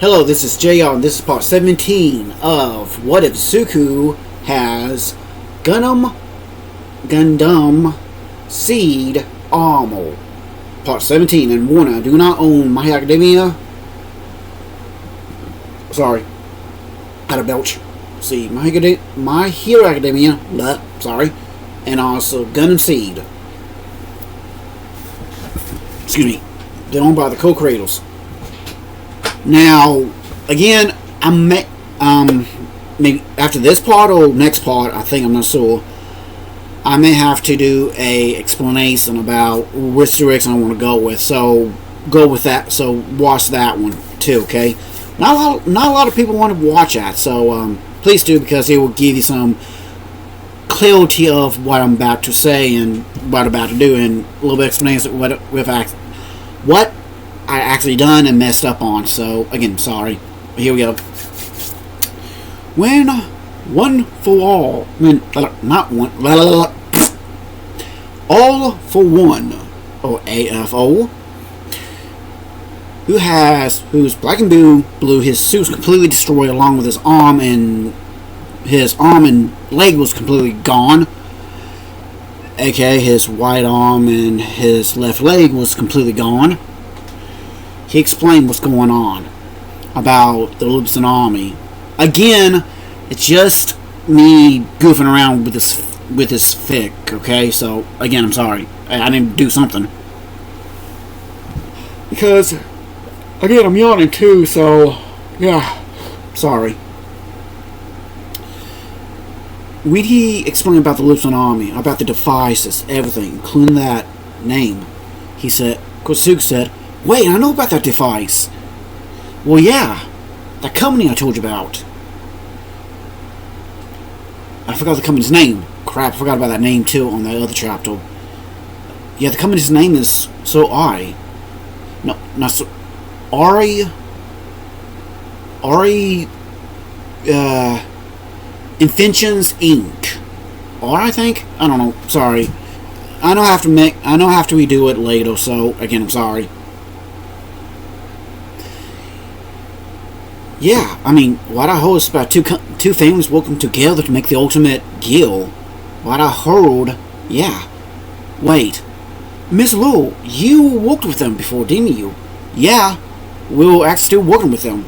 Hello, this is JR, and this is part 17 of What If Izuku has Gundam Seed Armor. Part 17, and warning, I do not own My Hero Academia. Sorry, had a belch. See, My Hero Academia, sorry, and also Gundam Seed. Excuse me, they're owned by the co-creators. Now, again, maybe after this part or next part, I'm not sure, I may have to do a explanation about which direction I want to go with. So go with that. So watch that one too. Okay. Not a lot of people want to watch that. So please do, because it will give you some clarity of what I'm about to say and what I'm about to do, and a little bit of explanation what I actually done and messed up on. So again, sorry. Here we go. When one for all, all for one, or AFO, who's black and blue, his suit's completely destroyed, along with his arm and leg was completely gone. aka his right arm and his left leg was completely gone. He explained what's going on about the Lupson army. Again, it's just me goofing around with this fic, okay? So, again, I'm sorry. I didn't do something. Because, again, I'm yawning too, so, yeah, sorry. When he explained about the Lupson army, about the devices, everything, including that name, he said, Kosuke said, "Wait, I know about that device." Well, yeah, that company I told you about. I forgot the company's name. Crap, I forgot about that name too on that other chapter. Yeah, the company's name is Inventions Inc. Or I think? I don't know. Sorry. I know I have to redo it later, so again, I'm sorry. Yeah, I mean, what I heard is about two families working together to make the ultimate guild. What I heard, yeah. Wait, Miss Lu, you worked with them before, didn't you? Yeah, we were actually still working with them.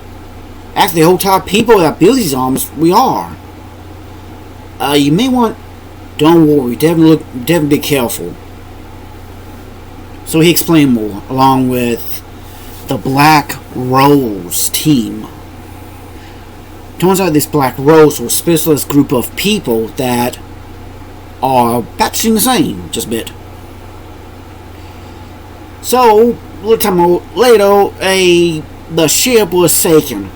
Actually, the whole type of people that build these arms, we are. You may want... Don't worry, definitely be careful. So he explained more, along with the Black Rose team. Turns out this Black Rose was a specialist group of people that are practicing the same, just a bit. So, a little time later, the ship was taken.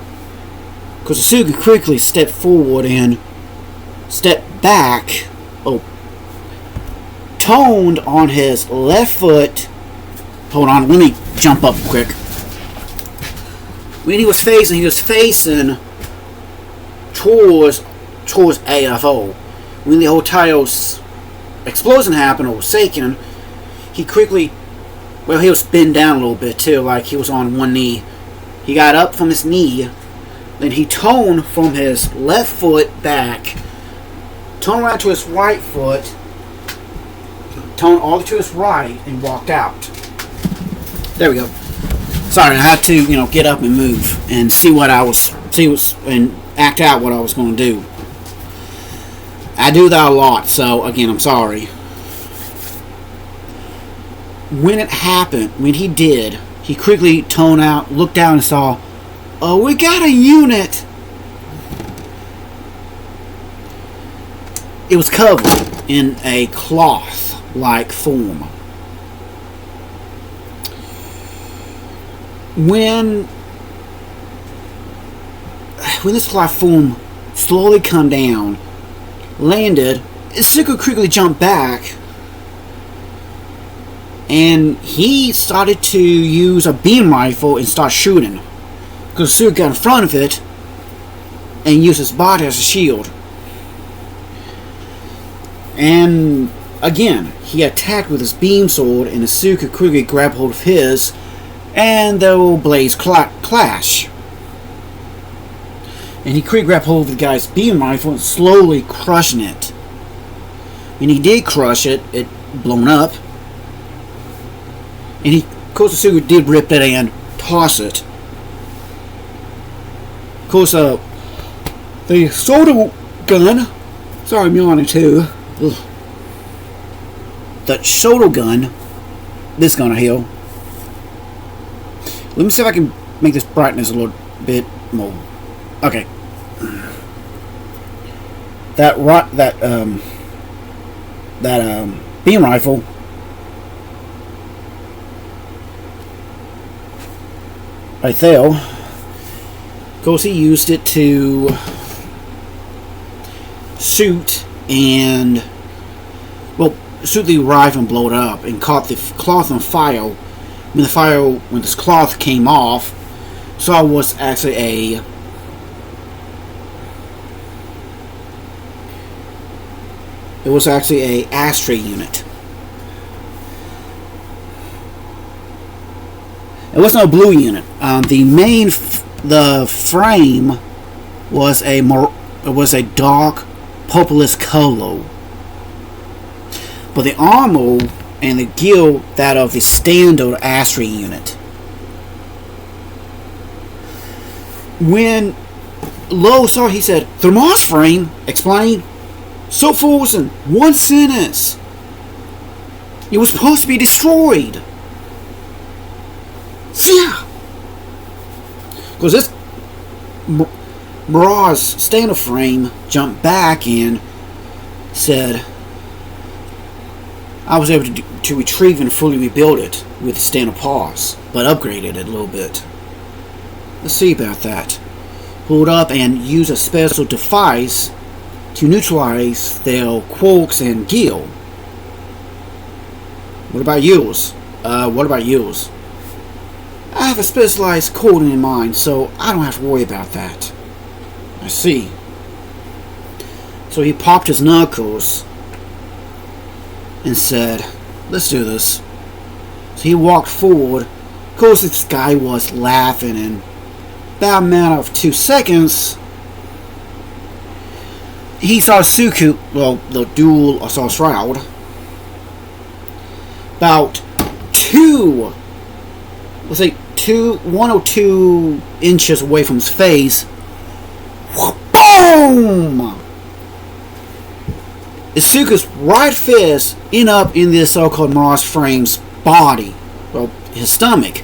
Because Izuku quickly stepped forward and stepped back, toned on his left foot. Hold on, let me jump up quick. When he was facing towards AFO. When the hotel explosion happened or was taken, he quickly, he was bent down a little bit too, like he was on one knee. He got up from his knee, then he toned from his left foot back, turned around to his right foot, toned all the way to his right, and walked out. There we go. Sorry, I had to, get up and move and and act out what I was going to do. I do that a lot, so again, I'm sorry. When it happened, when he did, he quickly toned out, looked down and saw, "Oh, we got a unit!" It was covered in a cloth-like form. When this platform slowly come down, landed, Izuku quickly jumped back, and he started to use a beam rifle and start shooting. Because Izuku got in front of it and used his body as a shield. And again, he attacked with his beam sword, and Izuku quickly grabbed hold of his, and their blades clash. And he quickly grabbed hold of the guy's beam rifle and slowly crushing it. And he did crush it. It blown up. And of course, Izuku did rip it and toss it. Of course, the soda gun. Sorry, I'm yawning too. Ugh. The soda gun. This gonna heal. Let me see if I can make this brightness a little bit more. Okay. That beam rifle. Right there. Of course, he used it to shoot the rifle and blow it up, and caught the cloth on fire. When this cloth came off, so it was actually a ashtray unit. It wasn't a blue unit. The frame was a dark purplish color, but the armor and the gear that of the standard ashtray unit. When Lo saw it, he said, "The Mars frame," explained, "so fools in one sentence. It was supposed to be destroyed." Yeah. Because this Mirage standard frame jumped back and said, "I was able to retrieve and fully rebuild it with standard parts, but upgraded it a little bit." Let's see about that. Pulled up and use a special device to neutralize their quirks and gear. What about yours? I have a specialized coding in mind, so I don't have to worry about that. I see. So he popped his knuckles and said, "Let's do this." So he walked forward. Of course, this guy was laughing, and about a matter of 2 seconds, he saw Izuku, the dual assault shroud, about 1 or 2 inches away from his face. Boom! Izuku's right fist ended up in this so-called Mirage Frame's body, his stomach,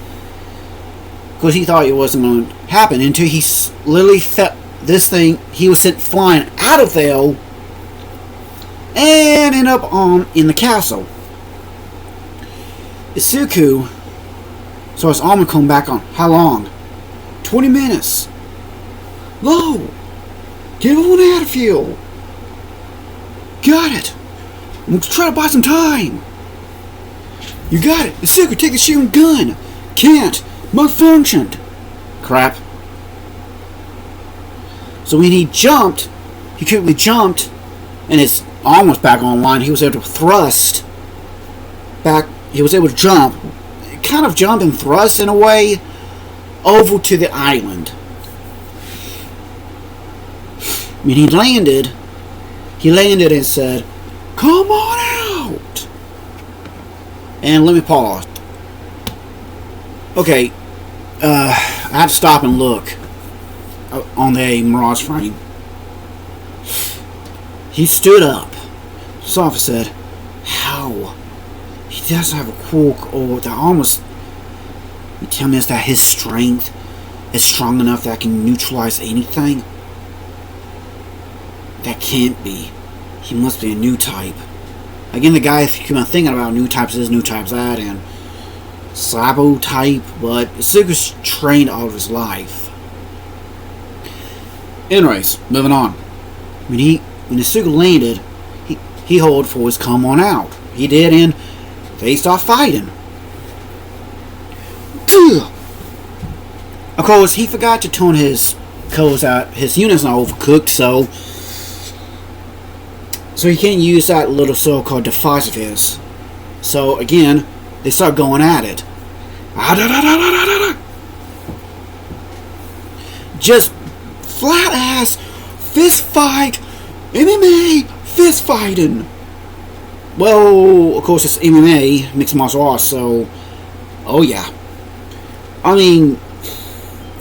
because he thought it wasn't going to happen until he literally felt this thing. He was sent flying out of there and ended up in the castle. Izuku saw his armor come back on. How long? 20 minutes. Lo! Get on out of here! Got it! I'm going to try to buy some time! You got it! Izuku, take a shooting gun! Can't! Malfunctioned! Crap. So when he quickly jumped, and his arm was back online. He was able to thrust back. He was able to jump, kind of jump and thrust in a way, over to the island. When he landed and said, "Come on out!" And let me pause. Okay, I had to stop and look on the Mirage frame. He stood up. Sofa said, "How? He doesn't have a quirk or that almost. You tell me that his strength is strong enough that I can neutralize anything? That can't be. He must be a new type." Again, the guy kept on thinking about new types this, new types that, and Sabo type, but Izuku's trained all of his life. Anyways, moving on. When Izuku landed, he held for his "come on out." He did, and they start fighting. Of course, he forgot to tune his codes out. His unit's not overcooked, so he can't use that little so-called device of his. So again, they start going at it. Just flat ass fist fight, MMA fist fighting. Well, of course it's MMA, mixed martial arts, so, oh yeah. I mean,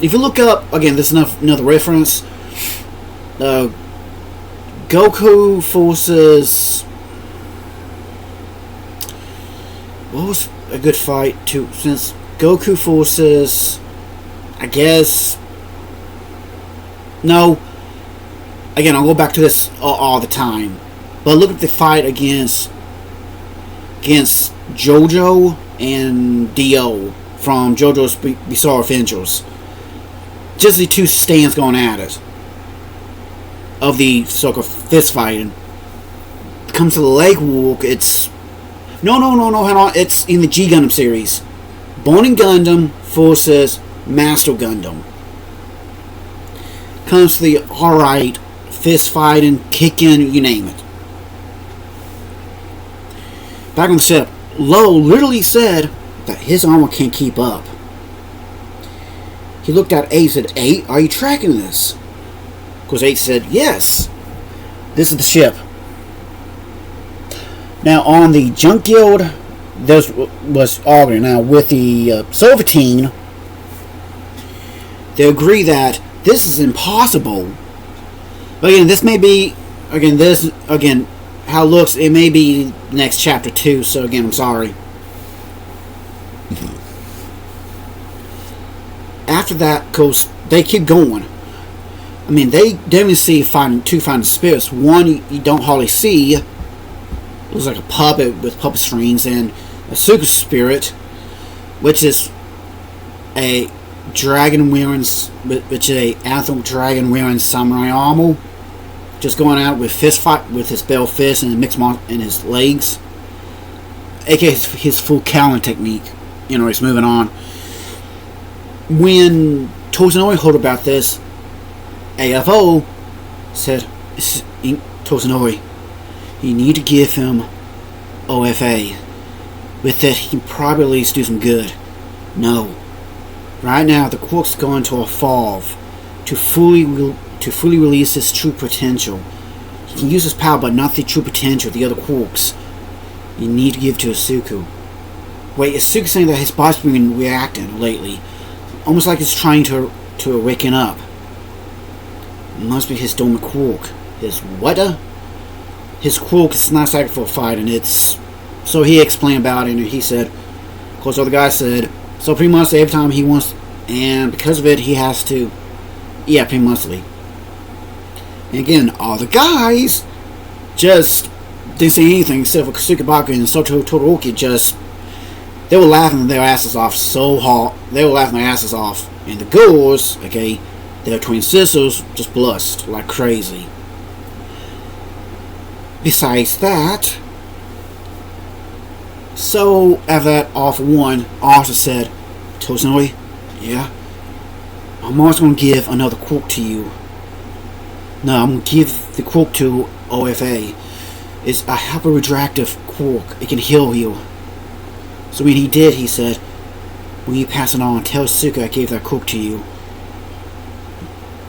if you look up, again, this is another reference, Goku forces, what was a good fight to, since Goku forces, I guess, no, again, I'll go back to this all the time, but look at the fight against JoJo and Dio from JoJo's Bizarre Adventures. Just the two stands going at it of the so-called fist fighting. Comes to the leg walk, it's no, hang on, it's in the G Gundam series. Born Gundam versus Master Gundam. Comes to the alright fist fighting, kicking, you name it. Back on the ship, Lo literally said that his armor can't keep up. He looked at 8 and said, 8, are you tracking this? Because 8 said, yes. This is the ship. Now on the Junk Guild, there was arguing. Now with the Silver Team, they agree that this is impossible. But again, this may be, again, how it looks, it may be next chapter 2, so again, I'm sorry. After that, because they keep going. I mean, they definitely see two finding spirits. One you don't hardly see. It looks like a puppet with puppet strings, and a Izuku spirit, which is a dragon wearing, which is a anthem dragon wearing samurai armor, just going out with fist fight with his bell fist and mixed in his legs, aka his full Callan technique. You know, he's moving on. When Tozanori heard about this, AFO said, Tozanori, you need to give him OFA. With it, he can probably at least do some good. No. Right now, the Quark's going to evolve to fully release his true potential. He can use his power, but not the true potential of the other Quarks. You need to give to Izuku. Wait, Izuku's saying that his body's been reacting lately. Almost like it's trying to awaken up. It must be his dormant Quark. His what? His Quark is not psychic for a fight, and it's... So he explained about it, and he said... Of course, the other guy said... So pretty much every time he wants... And because of it, he has to... Yeah, pretty muchly. And again, all the guys... Just... Didn't say anything except for Tsukibaka and Soto Todoroki just... They were laughing their asses off so hard. They were laughing their asses off. And the girls, okay, their twin sisters, just blushed like crazy. Besides that, so after that, all for one, Arthur said, Tozanori, yeah, I'm always going to give another Quark to you. No, I'm going to give the Quark to OFA. It's a hyper-retractive Quark. It can heal you. So when he did, he said, when you pass it on, tell Suka I gave that Quark to you.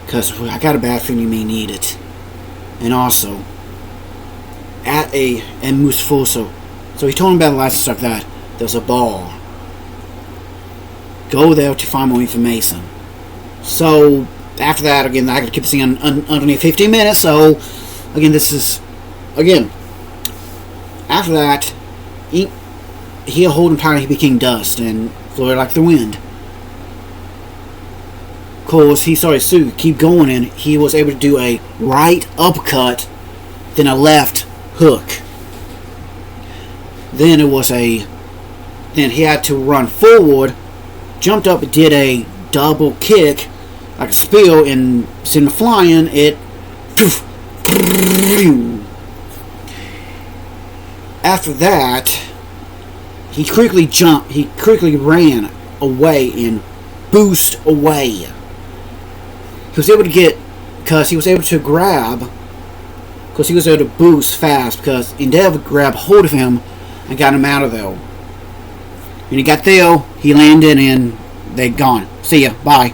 Because I got a bad feeling you may need it. And also, at a Musfoso. So he told him about the license like that. There's a bar. Go there to find more information. So, after that, again, I could keep seeing underneath 15 minutes, so, again, this is, again, after that, he holding power, he became dust and flew like the wind. Of course, he saw his suit keep going, and he was able to do a right uppercut, then a left hook. Then then he had to run forward, jumped up and did a double kick, like a spill, and instead of flying, it... After that, he quickly jumped, he quickly ran away and boosted away. He was able to get, because he was able to grab, because he was able to boost fast, because Endeavor grabbed hold of him and got him out of there. When he got there, he landed and they're gone. See ya. Bye.